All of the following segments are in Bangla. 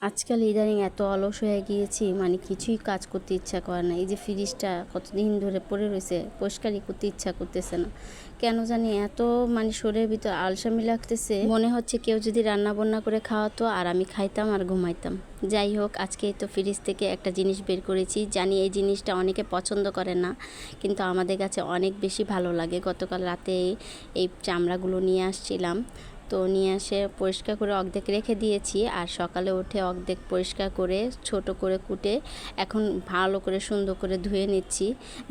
আজকাল ইদানিং এত অলস হয়ে গিয়েছি, মানে কিছুই কাজ করতে ইচ্ছা করে না। এই যে ফ্রিজটা কতদিন ধরে পড়ে রয়েছে, পরিষ্কারই করতে ইচ্ছা করতেছে না। কেন জানি এত মানে শরীরের ভিতর আলসামি লাগতেছে, মনে হচ্ছে কেউ যদি রান্না বান্না করে খাওয়াতো আর আমি খাইতাম আর ঘুমাইতাম। যাই হোক, আজকে তো ফ্রিজ থেকে একটা জিনিস বের করেছি। জানি এই জিনিসটা অনেকে পছন্দ করে না, কিন্তু আমাদের কাছে অনেক বেশি ভালো লাগে। গতকাল রাতে এই চামড়াগুলো নিয়ে আসছিলাম, তো নিয়ে এসে পরিষ্কার করে অর্ধেক রেখে দিয়েছি, আর সকালে উঠে অর্ধেক পরিষ্কার করে ছোট করে কুটে এখন ভালো করে সুন্দর করে ধুয়ে নিচ্ছি।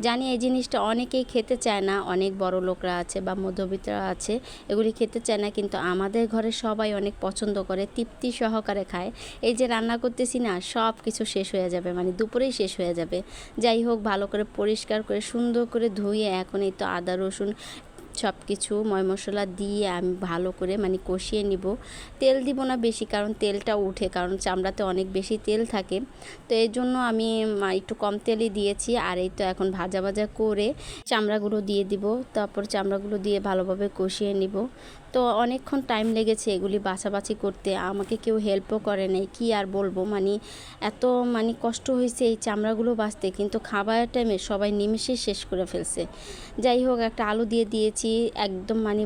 জানি এই জিনিসটা অনেকেই খেতে চায় না, অনেক বড় লোকরা আছে বা মধ্যবিত্তরা আছে এগুলি খেতে চায় না, কিন্তু আমাদের ঘরে সবাই অনেক পছন্দ করে, তৃপ্তি সহকারে খায়। এই যে রান্না করতেছি না, সব কিছু শেষ হয়ে যাবে, মানে দুপুরেই শেষ হয়ে যাবে। যাই হোক, ভালো করে পরিষ্কার করে সুন্দর করে ধুয়ে এখন এই তো আদা রসুন সব কিছু ময় মশলা দিয়ে আমি ভালো করে মানে কষিয়ে নিব। তেল দিব না বেশি, কারণ তেলটা উঠে, কারণ চামড়াতে অনেক বেশি তেল থাকে। তো এই জন্য আমি একটু কম তেলই দিয়েছি। আর এই তো এখন ভাজা ভাজা করে চামড়াগুলো দিয়ে দিব, তারপর চামড়াগুলো দিয়ে ভালোভাবে কষিয়ে নিব। তো অনেকক্ষণ টাইম লেগেছে এগুলি বাছাবাছি করতে, আমাকে কেউ হেল্পও করে নাই। কি আর বলবো, মানে এত মানে কষ্ট হয়েছে এই চামড়াগুলো বাছতে, কিন্তু খাবারের টাইমে সবাই নিমেষে শেষ করে ফেলছে। যাই হোক, একটা আলু দিয়ে দিয়েছি, একদম মানে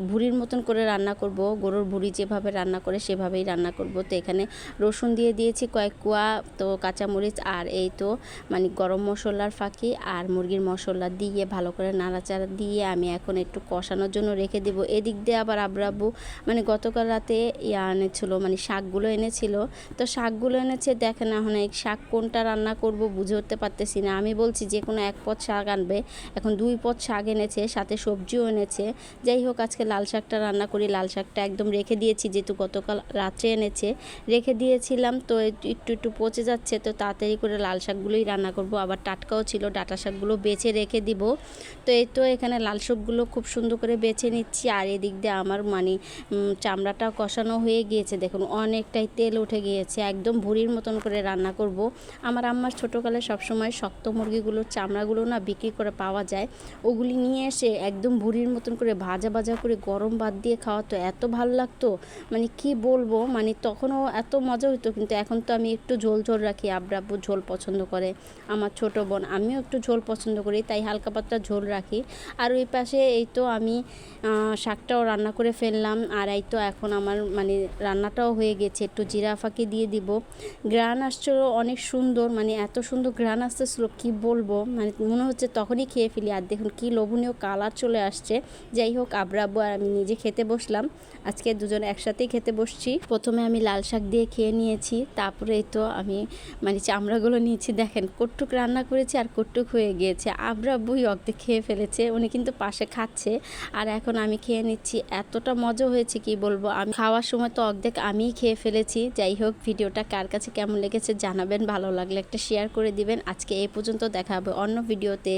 ভুড়ির মতন করে রান্না করব, গরুর ভুড়ি যেভাবে রান্না করে সেভাবেই রান্না করব। তো এখানে রসুন দিয়ে দিয়েছি কয়েক কোয়া, তো কাঁচামরিচ, আর এই তো মানে গরম মশলার ফাঁকি আর মুরগির মশলা দিয়ে ভালো করে নাড়াচাড়া দিয়ে আমি এখন একটু কষানোর জন্য রেখে দিব। এদিক দিয়ে আবার আব্বু মানে গতকাল রাতে এনেছিল, মানে শাকগুলো এনেছিল। তো শাকগুলো এনেছে, দেখেন এখন এই শাক কোনটা রান্না করব বুঝে উঠতে পারতেছি না। আমি বলছি যে কোনো এক পদ শাক আনবে, এখন 2 পদ শাক এনেছে, সাথে সবজিও এনেছে। যাই হোক, আজকে লাল শাকটা রান্না করি। লাল শাকটা একদম রেখে দিয়েছি, যেহেতু গতকাল রাত্রে এনেছে, রেখে দিয়েছিলাম। তো একটু একটু পচে যাচ্ছে, তো তাড়াতাড়ি করে লাল শাকগুলোই রান্না করব। আবার টাটকাও ছিল, ডাঁটা শাকগুলো বেছে রেখে দিব। তো এই তো এখানে লাল শাকগুলো খুব সুন্দর করে বেছে নিচ্ছি। আর এদিক দিয়ে আমার মানে চামড়াটা কষানো হয়ে গিয়েছে, দেখুন অনেকটাই তেল উঠে গিয়েছে, একদম ভুড়ির মতন করে রান্না করব। আমার আম্মার ছোটোকালে সবসময় শক্ত মুরগিগুলোর চামড়াগুলো না বিক্রি করে পাওয়া যায়, ওগুলি নিয়ে এসে একদম ভুড়ির মতন করে ভাজা ভাজা করে গরম ভাত দিয়ে খাওয়া তো এত ভালো লাগতো, মানে কি বলবো, মানে তখনও এত মজা হতো। কিন্তু এখন তো আমি একটু ঝোল ঝোল রাখি, আব্বু ঝোল পছন্দ করে, আমার ছোট বোন, আমিও একটু ঝোল পছন্দ করি, তাই হালকা পাতলা ঝোল রাখি। আর ওই পাশে এই তো আমি শাকটাও রান্না করে ফেললাম। আর এই তো এখন আমার মানে রান্নাটাও হয়ে গেছে, একটু জিরা ফাঁকি দিয়ে দিব। ঘ্রাণ আসছিল অনেক সুন্দর, মানে এত সুন্দর ঘ্রাণ আসতেছিল কি বলবো, মানে মনে হচ্ছে তখনই খেয়ে ফেলি। আর দেখুন কি লোভনীয় কালার চলে আসছে। যাই হোক, আব্বু আর আমি নিজে খেতে বসলাম, আজকে দুজনে একসাথেই খেতে বসছি। প্রথমে আমি লাল শাক দিয়ে খেয়ে নিয়েছি, তারপরে এই তো আমি মানে চামড়াগুলো নিয়েছি। দেখেন কটুক রান্না করেছি আর কটুক হয়ে গিয়েছে, আব্বুই অর্ধেক খেয়ে ফেলেছে, উনি কিন্তু পাশে খাচ্ছে আর এখন আমি খেয়ে নিচ্ছি। এতটা মজা হয়েছে কি বলবো, আমি খাওয়ার সময় তো অর্ধেক আমিই খেয়ে ফেলেছি। যাই হোক, ভিডিওটা কার কাছে কেমন লেগেছে জানাবেন, ভালো লাগলে একটা শেয়ার করে দিবেন। আজকে এই পর্যন্ত, দেখা হবে অন্য ভিডিওতে।